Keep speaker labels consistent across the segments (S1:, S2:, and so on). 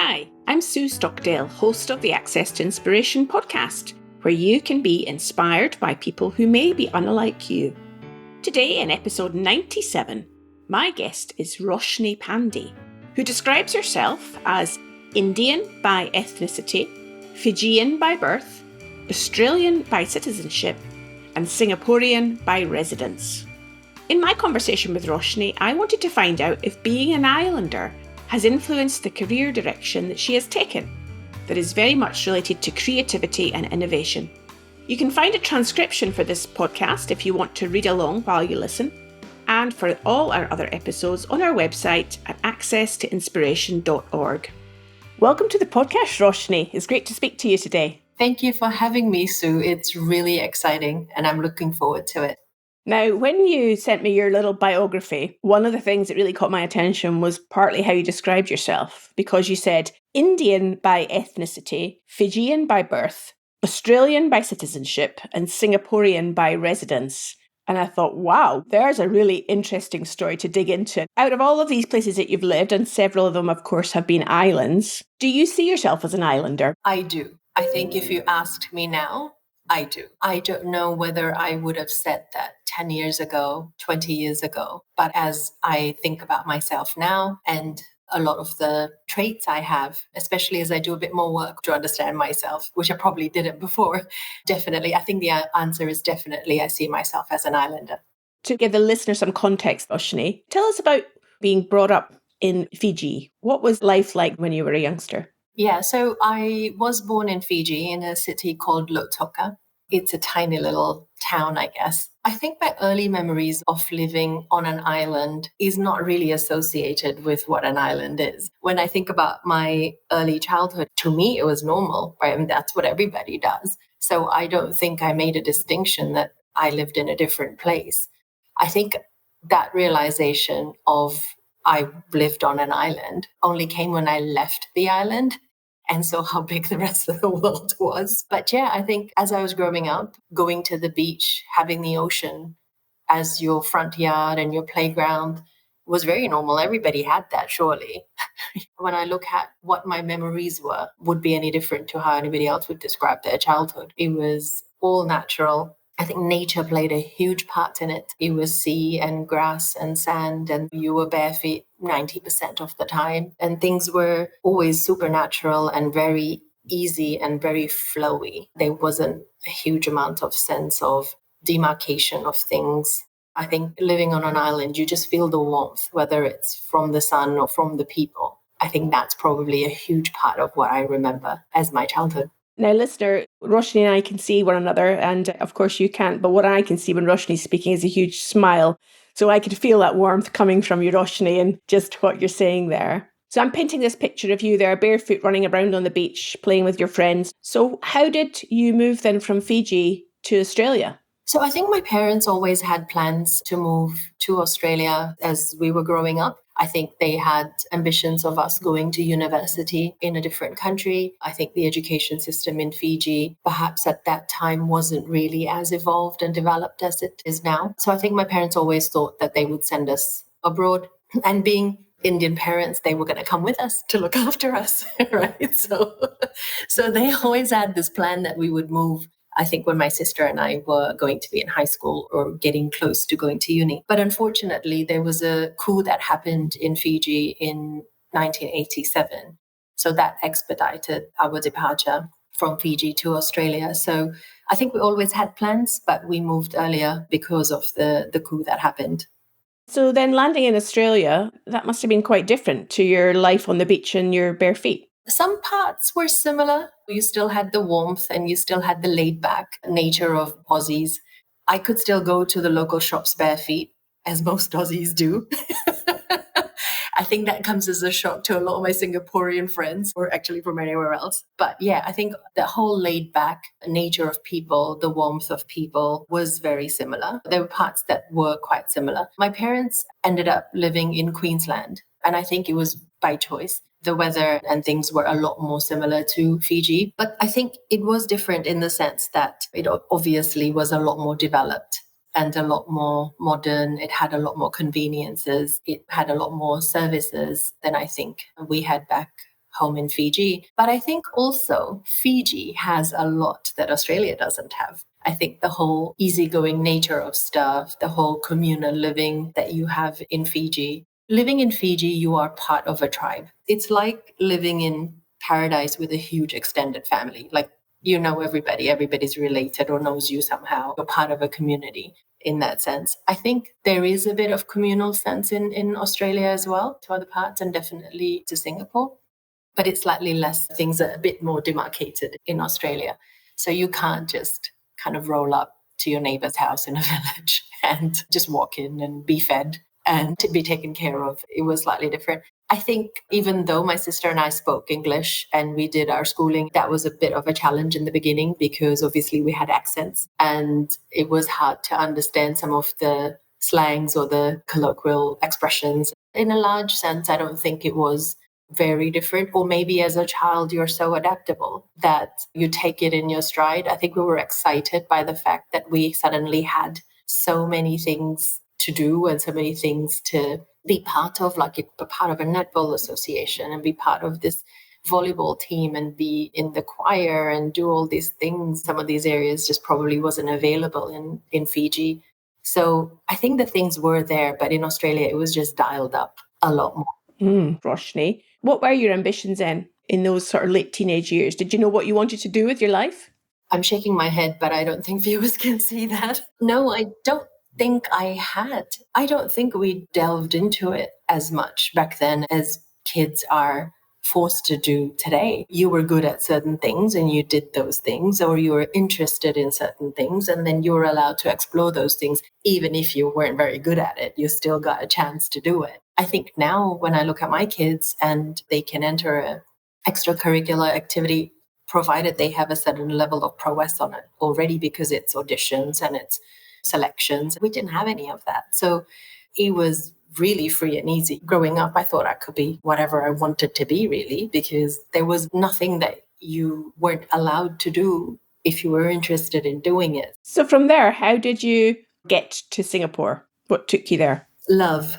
S1: Hi, I'm Sue Stockdale, host of the Access to Inspiration podcast, where you can be inspired by people who may be unlike you. Today, in episode 97, my guest is Roshni Pandey, who describes herself as Indian by ethnicity, Fijian by birth, Australian by citizenship, and Singaporean by residence. In my conversation with Roshni, I wanted to find out if being an islander has influenced the career direction that she has taken, that is very much related to creativity and innovation. You can find a transcription for this podcast if you want to read along while you listen, and for all our other episodes on our website at accesstoinspiration.org. Welcome to the podcast, Roshni. It's great to speak to you today.
S2: Thank you for having me, Sue. It's really exciting and I'm looking forward to it.
S1: Now, when you sent me your little biography, one of the things that really caught my attention was partly how you described yourself, because you said Indian by ethnicity, Fijian by birth, Australian by citizenship, and Singaporean by residence. And I thought, wow, there's a really interesting story to dig into. Out of all of these places that you've lived, and several of them, of course, have been islands, do you see yourself as an islander?
S2: I do. I think if you asked me now, I do. I don't know whether I would have said that 10 years ago, 20 years ago. But as I think about myself now and a lot of the traits I have, especially as I do a bit more work to understand myself, which I probably didn't before, definitely, I think the answer is definitely I see myself as an islander.
S1: To give the listener some context, Roshni, tell us about being brought up in Fiji. What was life like when you were a youngster?
S2: Yeah, so I was born in Fiji in a city called Lautoka. It's a tiny little town, I guess. I think my early memories of living on an island is not really associated with what an island is. When I think about my early childhood, to me, it was normal, right? And that's what everybody does. So I don't think I made a distinction that I lived in a different place. I think that realization of I lived on an island only came when I left the island and saw how big the rest of the world was. But yeah, I think as I was growing up, going to the beach, having the ocean as your front yard and your playground was very normal. Everybody had that, surely. When I look at what my memories were, would be any different to how anybody else would describe their childhood. It was all natural. I think nature played a huge part in it. It was sea and grass and sand, and you were bare feet 90% of the time. And things were always supernatural and very easy and very flowy. There wasn't a huge amount of sense of demarcation of things. I think living on an island, you just feel the warmth, whether it's from the sun or from the people. I think that's probably a huge part of what I remember as my childhood.
S1: Now, listener, Roshni and I can see one another, and of course you can't, but what I can see when Roshni's speaking is a huge smile. So I could feel that warmth coming from you, Roshni, and just what you're saying there. So I'm painting this picture of you there, barefoot, running around on the beach, playing with your friends. So how did you move then from Fiji to Australia?
S2: So I think my parents always had plans to move to Australia as we were growing up. I think they had ambitions of us going to university in a different country. I think the education system in Fiji, perhaps at that time, wasn't really as evolved and developed as it is now. So I think my parents always thought that they would send us abroad. And being Indian parents, they were going to come with us to look after us, right? So they always had this plan that we would move, I think, when my sister and I were going to be in high school or getting close to going to uni. But unfortunately, there was a coup that happened in Fiji in 1987. So that expedited our departure from Fiji to Australia. So I think we always had plans, but we moved earlier because of the coup that happened.
S1: So then landing in Australia, that must have been quite different to your life on the beach and your bare feet.
S2: Some parts were similar. You still had the warmth and you still had the laid back nature of Aussies. I could still go to the local shops bare feet, as most Aussies do. I think that comes as a shock to a lot of my Singaporean friends, or actually from anywhere else. But yeah, I think the whole laid back nature of people, the warmth of people was very similar. There were parts that were quite similar. My parents ended up living in Queensland, and I think it was by choice. The weather and things were a lot more similar to Fiji. But I think it was different in the sense that it obviously was a lot more developed and a lot more modern. It had a lot more conveniences. It had a lot more services than I think we had back home in Fiji. But I think also Fiji has a lot that Australia doesn't have. I think the whole easygoing nature of stuff, the whole communal living that you have in Fiji. Living in Fiji, you are part of a tribe. It's like living in paradise with a huge extended family. Like, you know everybody, everybody's related or knows you somehow. You're part of a community in that sense. I think there is a bit of communal sense in Australia as well, to other parts, and definitely to Singapore. But it's slightly less. Things are a bit more demarcated in Australia. So you can't just kind of roll up to your neighbor's house in a village and just walk in and be fed and to be taken care of. It was slightly different. I think even though my sister and I spoke English and we did our schooling, that was a bit of a challenge in the beginning because obviously we had accents and it was hard to understand some of the slangs or the colloquial expressions. In a large sense, I don't think it was very different. Or maybe as a child, you're so adaptable that you take it in your stride. I think we were excited by the fact that we suddenly had so many things to do and so many things to be part of, like be part of a netball association and be part of this volleyball team and be in the choir and do all these things. Some of these areas just probably wasn't available in Fiji. So I think the things were there, but in Australia, it was just dialed up a lot more.
S1: Roshni, what were your ambitions then in those sort of late teenage years? Did you know what you wanted to do with your life?
S2: I'm shaking my head, but I don't think viewers can see that. No, I don't think I had. I don't think we delved into it as much back then as kids are forced to do today. You were good at certain things and you did those things, or you were interested in certain things, and then you were allowed to explore those things. Even if you weren't very good at it, you still got a chance to do it. I think now when I look at my kids and they can enter an extracurricular activity, provided they have a certain level of prowess on it already, because it's auditions and it's selections. We didn't have any of that. So it was really free and easy. Growing up, I thought I could be whatever I wanted to be, really, because there was nothing that you weren't allowed to do if you were interested in doing it.
S1: So from there, how did you get to Singapore? What took you there?
S2: Love.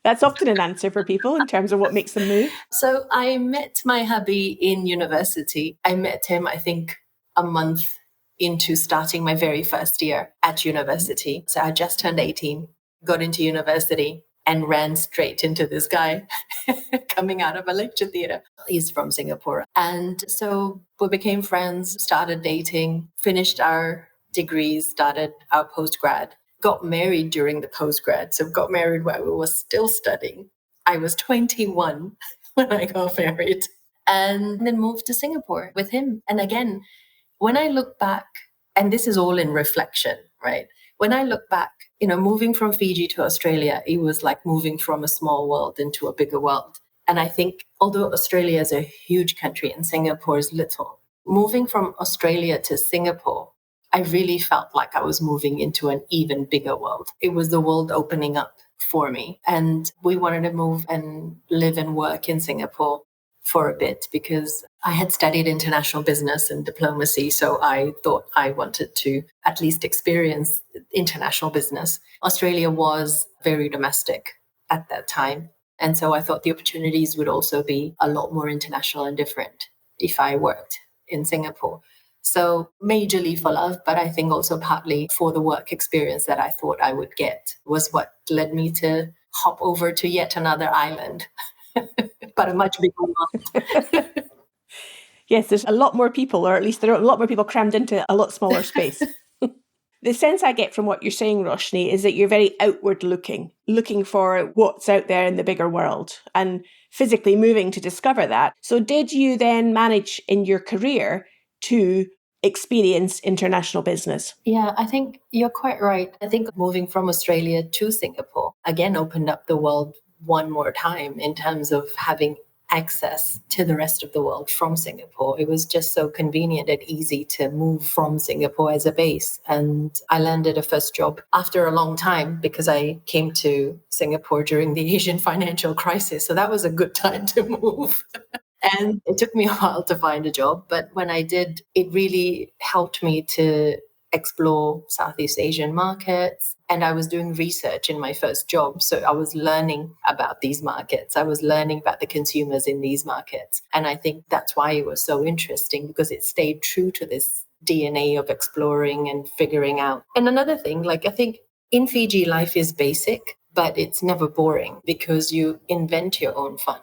S1: That's often an answer for people in terms of what makes them move.
S2: So I met my hubby in university. I met him, I think, a month into starting my very first year at university. So I just turned 18, got into university, and ran straight into this guy coming out of a lecture theatre. He's from Singapore. And so we became friends, started dating, finished our degrees, started our postgrad, got married during the postgrad. So got married while we were still studying. I was 21 when I got married, and then moved to Singapore with him. And again, when I look back, and this is all in reflection, right? When I look back, moving from Fiji to Australia, it was like moving from a small world into a bigger world. And I think although Australia is a huge country and Singapore is little, moving from Australia to Singapore, I really felt like I was moving into an even bigger world. It was the world opening up for me. And we wanted to move and live and work in Singapore for a bit because I had studied international business and diplomacy. So I thought I wanted to at least experience international business. Australia was very domestic at that time. And so I thought the opportunities would also be a lot more international and different if I worked in Singapore. So majorly for love, but I think also partly for the work experience that I thought I would get was what led me to hop over to yet another island, but a much bigger world.
S1: Yes, there's a lot more people, or at least there are a lot more people crammed into a lot smaller space. The sense I get from what you're saying, Roshni, is that you're very outward looking for what's out there in the bigger world and physically moving to discover that. So did you then manage in your career to experience international business?
S2: Yeah, I think you're quite right. I think moving from Australia to Singapore again opened up the world one more time in terms of having access to the rest of the world from Singapore. It was just so convenient and easy to move from Singapore as a base. And I landed a first job after a long time because I came to Singapore during the Asian financial crisis. So that was a good time to move. And it took me a while to find a job. But when I did, it really helped me to explore Southeast Asian markets. And I was doing research in my first job. So I was learning about these markets. I was learning about the consumers in these markets. And I think that's why it was so interesting, because it stayed true to this DNA of exploring and figuring out. And another thing, like I think in Fiji, life is basic, but it's never boring because you invent your own fun.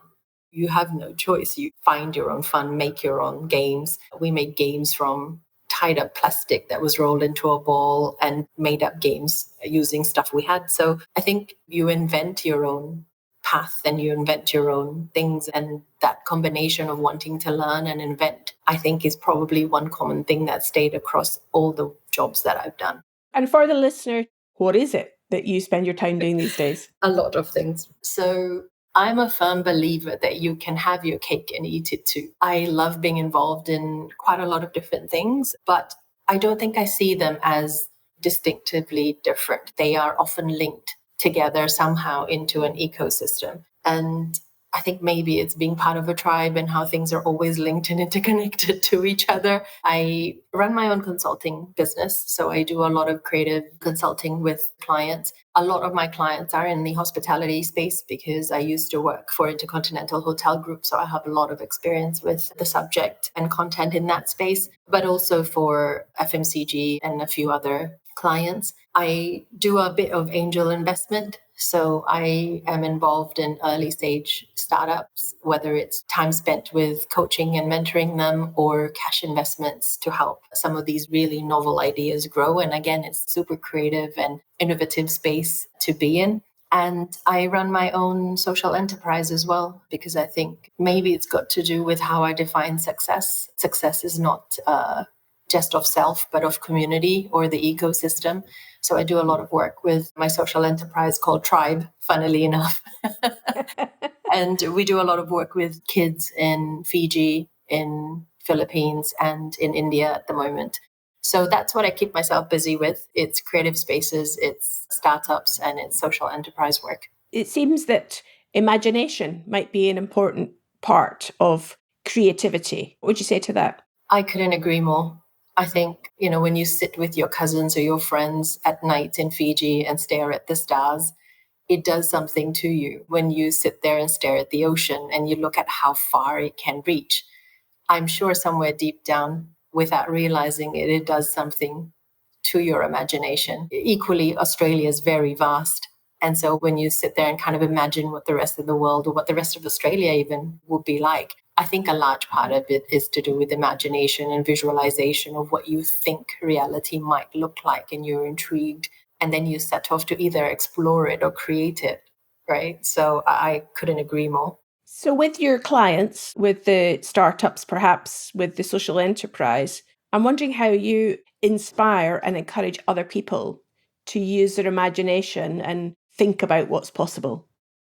S2: You have no choice. You find your own fun, make your own games. We made games from tied up plastic that was rolled into a ball and made up games using stuff we had. So I think you invent your own path and you invent your own things. And that combination of wanting to learn and invent, I think, is probably one common thing that stayed across all the jobs that I've done.
S1: And for the listener, what is it that you spend your time doing these days?
S2: A lot of things. So I'm a firm believer that you can have your cake and eat it too. I love being involved in quite a lot of different things, but I don't think I see them as distinctively different. They are often linked together somehow into an ecosystem. And I think maybe it's being part of a tribe and how things are always linked and interconnected to each other. I run my own consulting business. So I do a lot of creative consulting with clients. A lot of my clients are in the hospitality space because I used to work for Intercontinental Hotel Group. So I have a lot of experience with the subject and content in that space, but also for FMCG and a few other clients. I do a bit of angel investment. So I am involved in early stage startups, whether it's time spent with coaching and mentoring them or cash investments to help some of these really novel ideas grow. And again, it's super creative and innovative space to be in. And I run my own social enterprise as well, because I think maybe it's got to do with how I define success. Success is not just of self, but of community or the ecosystem. So I do a lot of work with my social enterprise called Tribe, funnily enough. And we do a lot of work with kids in Fiji, in Philippines, and in India at the moment. So that's what I keep myself busy with. It's creative spaces, it's startups, and it's social enterprise work.
S1: It seems that imagination might be an important part of creativity. What would you say to that?
S2: I couldn't agree more. I think, when you sit with your cousins or your friends at night in Fiji and stare at the stars, it does something to you. When you sit there and stare at the ocean and you look at how far it can reach, I'm sure somewhere deep down, without realizing it, it does something to your imagination. Equally, Australia is very vast. And so when you sit there and kind of imagine what the rest of the world or what the rest of Australia even would be like, I think a large part of it is to do with imagination and visualization of what you think reality might look like, and you're intrigued. And then you set off to either explore it or create it, right? So I couldn't agree more.
S1: So with your clients, with the startups, perhaps with the social enterprise, I'm wondering how you inspire and encourage other people to use their imagination and think about what's possible.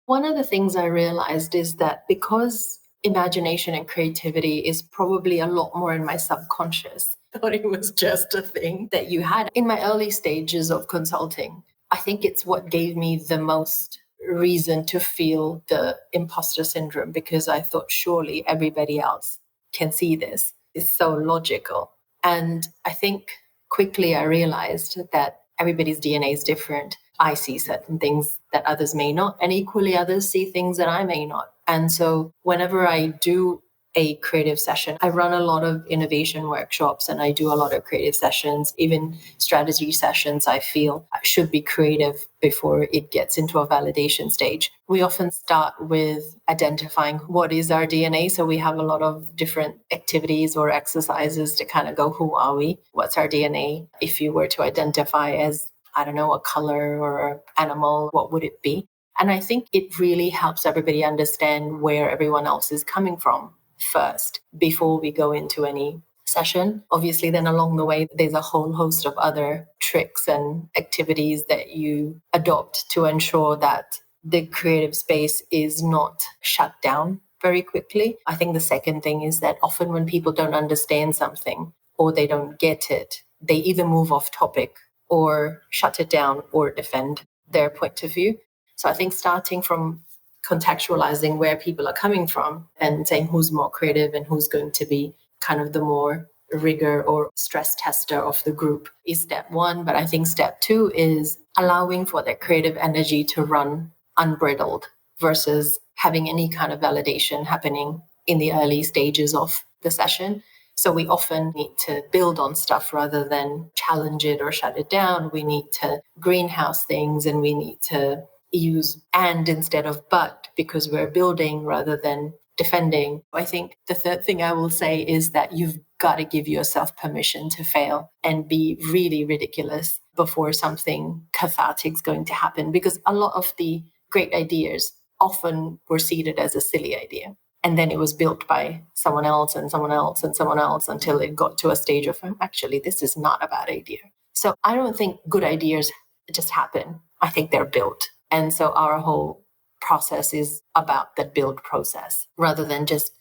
S2: One of the things I realized is that because imagination and creativity is probably a lot more in my subconscious, I thought it was just a thing that you had. In my early stages of consulting, I think it's what gave me the most reason to feel the imposter syndrome, because I thought surely everybody else can see this. It's so logical. And I think quickly I realized that everybody's DNA is different. I see certain things that others may not, and equally others see things that I may not. And so whenever I do a creative session, I run a lot of innovation workshops and I do a lot of creative sessions, even strategy sessions. I feel should be creative before it gets into a validation stage. We often start with identifying what is our DNA. So we have a lot of different activities or exercises to kind of go, who are we? What's our DNA? If you were to identify as, I don't know, a color or an animal, what would it be? And I think it really helps everybody understand where everyone else is coming from first before we go into any session. Obviously, then along the way, there's a whole host of other tricks and activities that you adopt to ensure that the creative space is not shut down very quickly. I think the second thing is that often when people don't understand something or they don't get it, they either move off topic or shut it down or defend their point of view. So I think starting from contextualizing where people are coming from and saying who's more creative and who's going to be kind of the more rigor or stress tester of the group is step one. But I think step two is allowing for that creative energy to run unbridled versus having any kind of validation happening in the early stages of the session. So we often need to build on stuff rather than challenge it or shut it down. We need to greenhouse things, and we need to use and instead of but, because we're building rather than defending. I think the third thing I will say is that you've got to give yourself permission to fail and be really ridiculous before something cathartic is going to happen, because a lot of the great ideas often were seeded as a silly idea. And then it was built by someone else and someone else and someone else until it got to a stage of, actually, this is not a bad idea. So I don't think good ideas just happen. I think they're built. And so our whole process is about the build process rather than just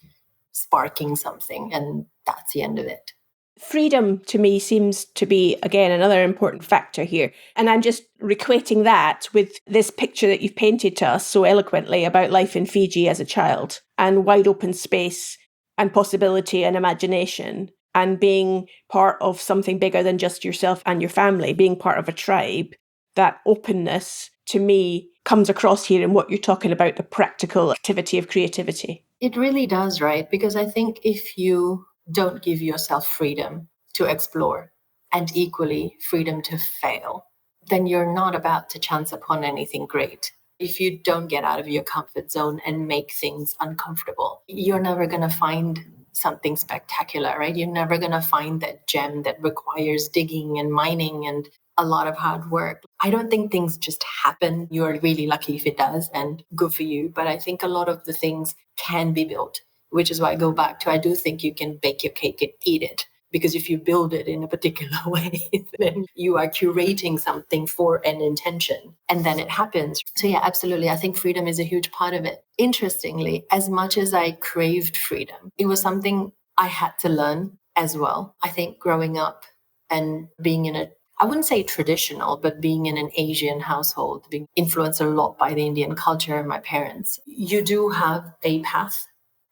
S2: sparking something and that's the end of it.
S1: Freedom to me seems to be, again, another important factor here. And I'm just equating that with this picture that you've painted to us so eloquently about life in Fiji as a child and wide open space and possibility and imagination and being part of something bigger than just yourself and your family, being part of a tribe. That openness to me comes across here in what you're talking about, the practical activity of creativity.
S2: It really does, right? Because I think if you don't give yourself freedom to explore and equally freedom to fail, then you're not about to chance upon anything great. If you don't get out of your comfort zone and make things uncomfortable, you're never going to find something spectacular, right? You're never going to find that gem that requires digging and mining and a lot of hard work. I don't think things just happen. You're really lucky if it does, and good for you. But I think a lot of the things can be built, which is why I go back to, I do think you can bake your cake and eat it. Because if you build it in a particular way, then you are curating something for an intention and then it happens. So yeah, absolutely. I think freedom is a huge part of it. Interestingly, as much as I craved freedom, it was something I had to learn as well. I think growing up and being in I wouldn't say traditional, but being in an Asian household, being influenced a lot by the Indian culture and my parents, you do have a path.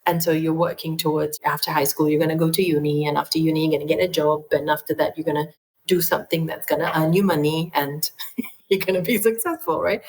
S2: And so you're working towards, after high school, you're going to go to uni, and after uni, you're going to get a job. And after that, you're going to do something that's going to earn you money and you're going to be successful, right?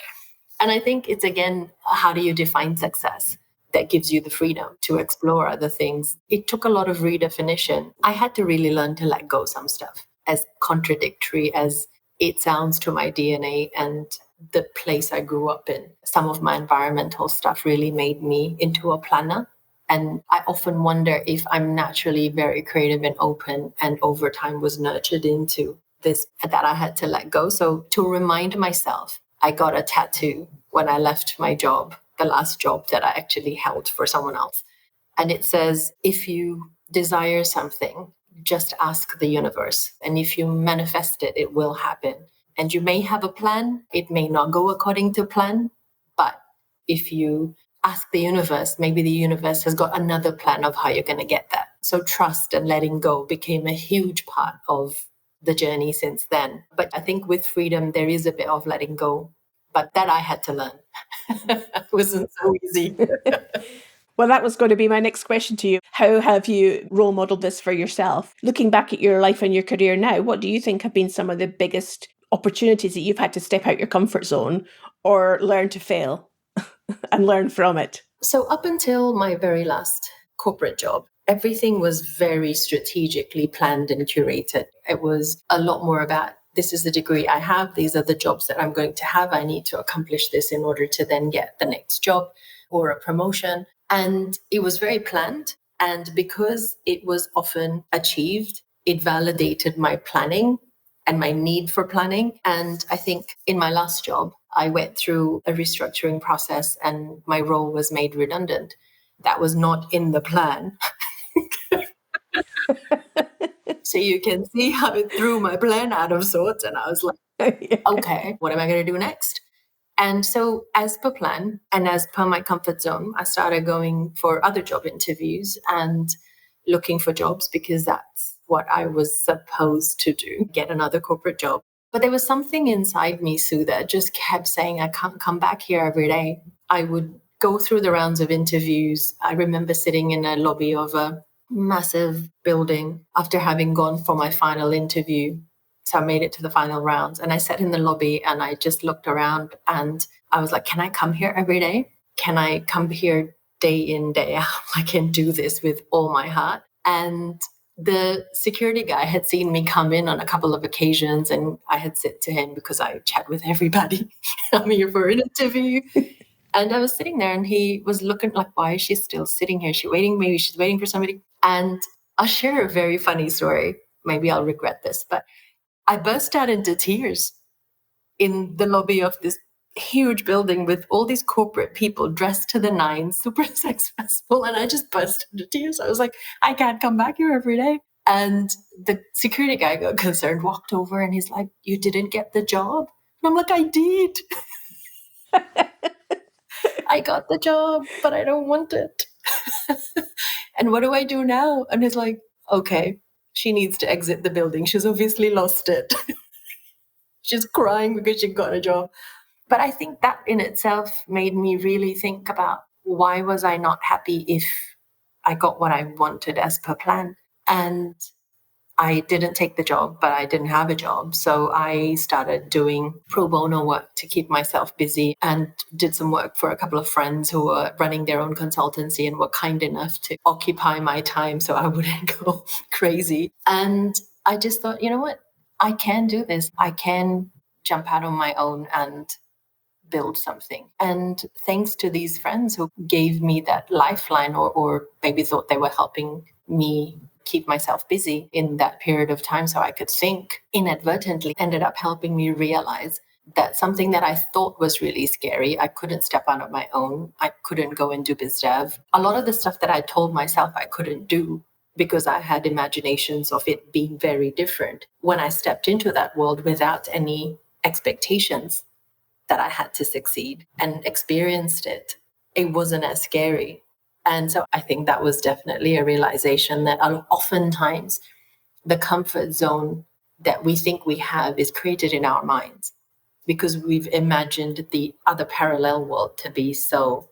S2: And I think it's, again, how do you define success that gives you the freedom to explore other things? It took a lot of redefinition. I had to really learn to let go some stuff, as contradictory as it sounds to my DNA and the place I grew up in. Some of my environmental stuff really made me into a planner. And I often wonder if I'm naturally very creative and open, and over time was nurtured into this that I had to let go. So to remind myself, I got a tattoo when I left my job, the last job that I actually held for someone else. And it says, if you desire something, just ask the universe. And if you manifest it, it will happen. And you may have a plan. It may not go according to plan. But if you ask the universe, maybe the universe has got another plan of how you're going to get that. So trust and letting go became a huge part of the journey since then. But I think with freedom, there is a bit of letting go. But that I had to learn. It wasn't so easy.
S1: Well, that was going to be my next question to you. How have you role modeled this for yourself? Looking back at your life and your career now, what do you think have been some of the biggest opportunities that you've had to step out your comfort zone or learn to fail and learn from it?
S2: So up until my very last corporate job, everything was very strategically planned and curated. It was a lot more about, this is the degree I have, these are the jobs that I'm going to have. I need to accomplish this in order to then get the next job or a promotion. And it was very planned. And because it was often achieved, it validated my planning and my need for planning. And I think in my last job, I went through a restructuring process and my role was made redundant. That was not in the plan. So you can see how it threw my plan out of sorts. And I was like, okay, what am I going to do next? And so as per plan and as per my comfort zone, I started going for other job interviews and looking for jobs because that's what I was supposed to do, get another corporate job. But there was something inside me, Sue, that just kept saying, I can't come back here every day. I would go through the rounds of interviews. I remember sitting in a lobby of a massive building after having gone for my final interview. So I made it to the final rounds and I sat in the lobby and I just looked around and I was like, can I come here every day? Can I come here day in, day out? I can do this with all my heart. And the security guy had seen me come in on a couple of occasions and I had said to him, because I chat with everybody, I'm here for an interview. And I was sitting there and he was looking like, why is she still sitting here? Is she waiting? Maybe she's waiting for somebody. And I'll share a very funny story. Maybe I'll regret this, but I burst out into tears in the lobby of this huge building with all these corporate people dressed to the nines, super successful. And I just burst into tears. I was like, I can't come back here every day. And the security guy got concerned, walked over and he's like, you didn't get the job? And I'm like, I did. I got the job, but I don't want it. And what do I do now? And he's like, okay, she needs to exit the building. She's obviously lost it. She's crying because she got a job. But I think that in itself made me really think about, why was I not happy if I got what I wanted as per plan? And I didn't take the job, but I didn't have a job. So I started doing pro bono work to keep myself busy and did some work for a couple of friends who were running their own consultancy and were kind enough to occupy my time so I wouldn't go crazy. And I just thought, you know what? I can do this. I can jump out on my own and build something. And thanks to these friends who gave me that lifeline or maybe thought they were helping me keep myself busy in that period of time so I could think, inadvertently ended up helping me realize that something that I thought was really scary, I couldn't step out on my own. I couldn't go and do biz dev. A lot of the stuff that I told myself I couldn't do because I had imaginations of it being very different. When I stepped into that world without any expectations that I had to succeed and experienced it, it wasn't as scary. And so I think that was definitely a realization that oftentimes the comfort zone that we think we have is created in our minds because we've imagined the other parallel world to be so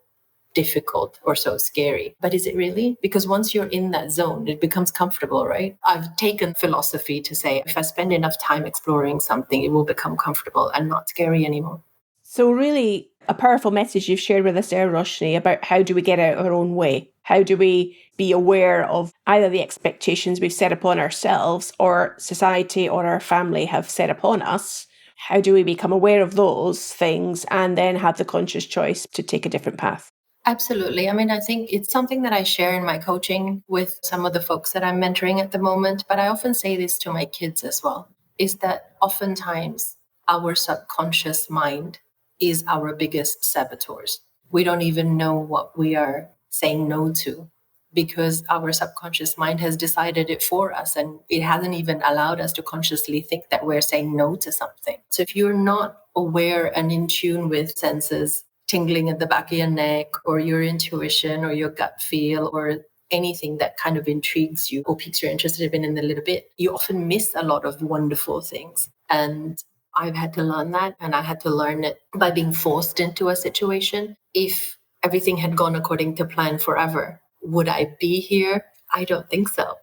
S2: difficult or so scary. But is it really? Because once you're in that zone, it becomes comfortable, right? I've taken philosophy to say, if I spend enough time exploring something, it will become comfortable and not scary anymore.
S1: So really a powerful message you've shared with us there, Roshni, about how do we get out of our own way? How do we be aware of either the expectations we've set upon ourselves or society or our family have set upon us? How do we become aware of those things and then have the conscious choice to take a different path?
S2: Absolutely. I mean, I think it's something that I share in my coaching with some of the folks that I'm mentoring at the moment, but I often say this to my kids as well, is that oftentimes our subconscious mind is our biggest saboteurs. We don't even know what we are saying no to because our subconscious mind has decided it for us and it hasn't even allowed us to consciously think that we're saying no to something. So if you're not aware and in tune with senses, tingling at the back of your neck or your intuition or your gut feel or anything that kind of intrigues you or piques your interest in a little bit, you often miss a lot of wonderful things. And I've had to learn that, and I had to learn it by being forced into a situation. If everything had gone according to plan forever, would I be here? I don't think so.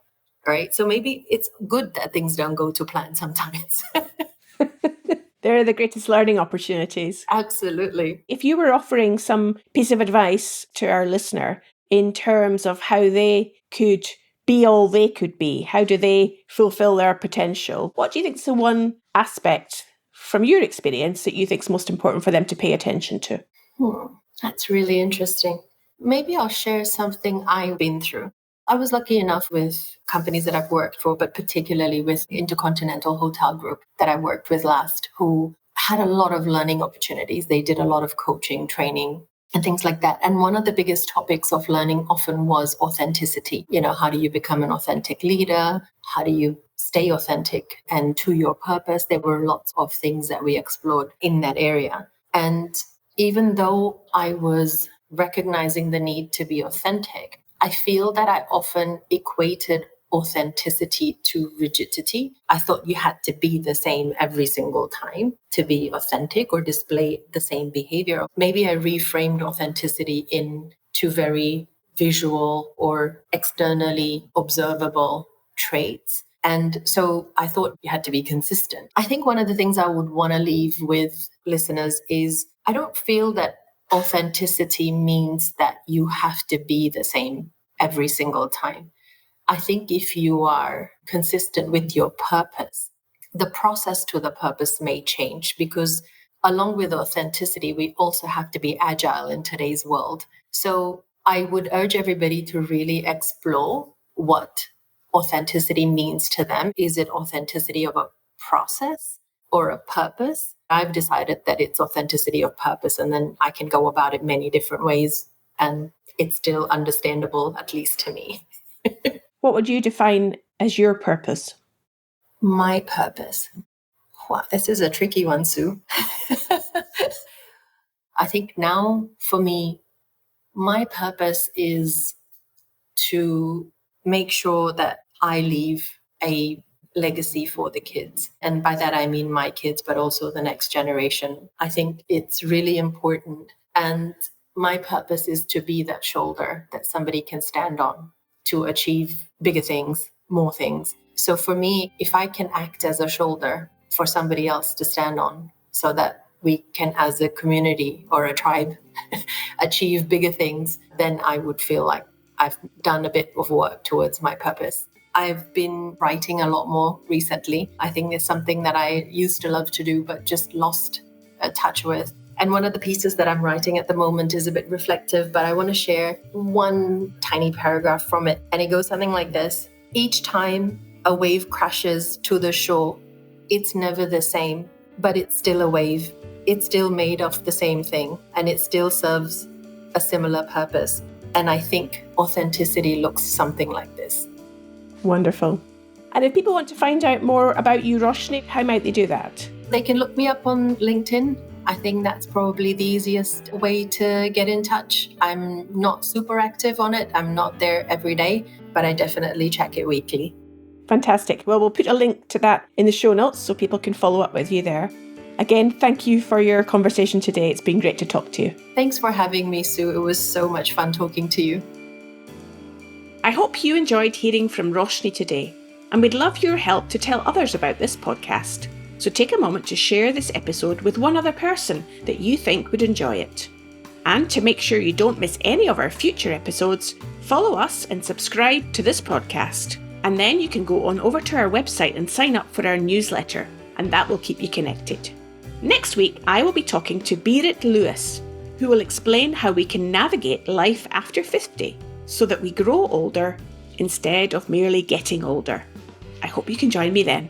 S2: Right? So maybe it's good that things don't go to plan sometimes.
S1: They're the greatest learning opportunities.
S2: Absolutely.
S1: If you were offering some piece of advice to our listener in terms of how they could be all they could be, how do they fulfill their potential, what do you think is the one aspect from your experience that you think is most important for them to pay attention to?
S2: That's really interesting. Maybe I'll share something I've been through. I was lucky enough with companies that I've worked for, but particularly with Intercontinental Hotel Group that I worked with last, who had a lot of learning opportunities. They did a lot of coaching, training, and things like that. And one of the biggest topics of learning often was authenticity. You know, how do you become an authentic leader? How do you stay authentic and to your purpose? There were lots of things that we explored in that area. And even though I was recognizing the need to be authentic, I feel that I often equated authenticity to rigidity. I thought you had to be the same every single time to be authentic or display the same behavior. Maybe I reframed authenticity into very visual or externally observable traits. And so I thought you had to be consistent. I think one of the things I would want to leave with listeners is I don't feel that authenticity means that you have to be the same every single time. I think if you are consistent with your purpose, the process to the purpose may change, because along with authenticity, we also have to be agile in today's world. So I would urge everybody to really explore what authenticity means to them. Is it authenticity of a process or a purpose? I've decided that it's authenticity of purpose, and then I can go about it many different ways, and it's still understandable, at least to me.
S1: What would you define as your purpose?
S2: My purpose. Wow, this is a tricky one, Sue. I think now for me, my purpose is to make sure that I leave a legacy for the kids. And by that, I mean my kids, but also the next generation. I think it's really important. And my purpose is to be that shoulder that somebody can stand on to achieve bigger things, more things. So for me, if I can act as a shoulder for somebody else to stand on so that we can, as a community or a tribe, achieve bigger things, then I would feel like I've done a bit of work towards my purpose. I've been writing a lot more recently. I think it's something that I used to love to do, but just lost touch with. And one of the pieces that I'm writing at the moment is a bit reflective, but I want to share one tiny paragraph from it. And it goes something like this. Each time a wave crashes to the shore, it's never the same, but it's still a wave. It's still made of the same thing, and it still serves a similar purpose. And I think authenticity looks something like this.
S1: Wonderful. And if people want to find out more about you, Roshni, how might they do that?
S2: They can look me up on LinkedIn. I think that's probably the easiest way to get in touch. I'm not super active on it. I'm not there every day, but I definitely check it weekly.
S1: Fantastic. Well, we'll put a link to that in the show notes so people can follow up with you there. Again, thank you for your conversation today. It's been great to talk to you.
S2: Thanks for having me, Sue. It was so much fun talking to you.
S1: I hope you enjoyed hearing from Roshni today, and we'd love your help to tell others about this podcast. So take a moment to share this episode with one other person that you think would enjoy it. And to make sure you don't miss any of our future episodes, follow us and subscribe to this podcast. And then you can go on over to our website and sign up for our newsletter, and that will keep you connected. Next week, I will be talking to Berit Lewis, who will explain how we can navigate life after 50 so that we grow older instead of merely getting older. I hope you can join me then.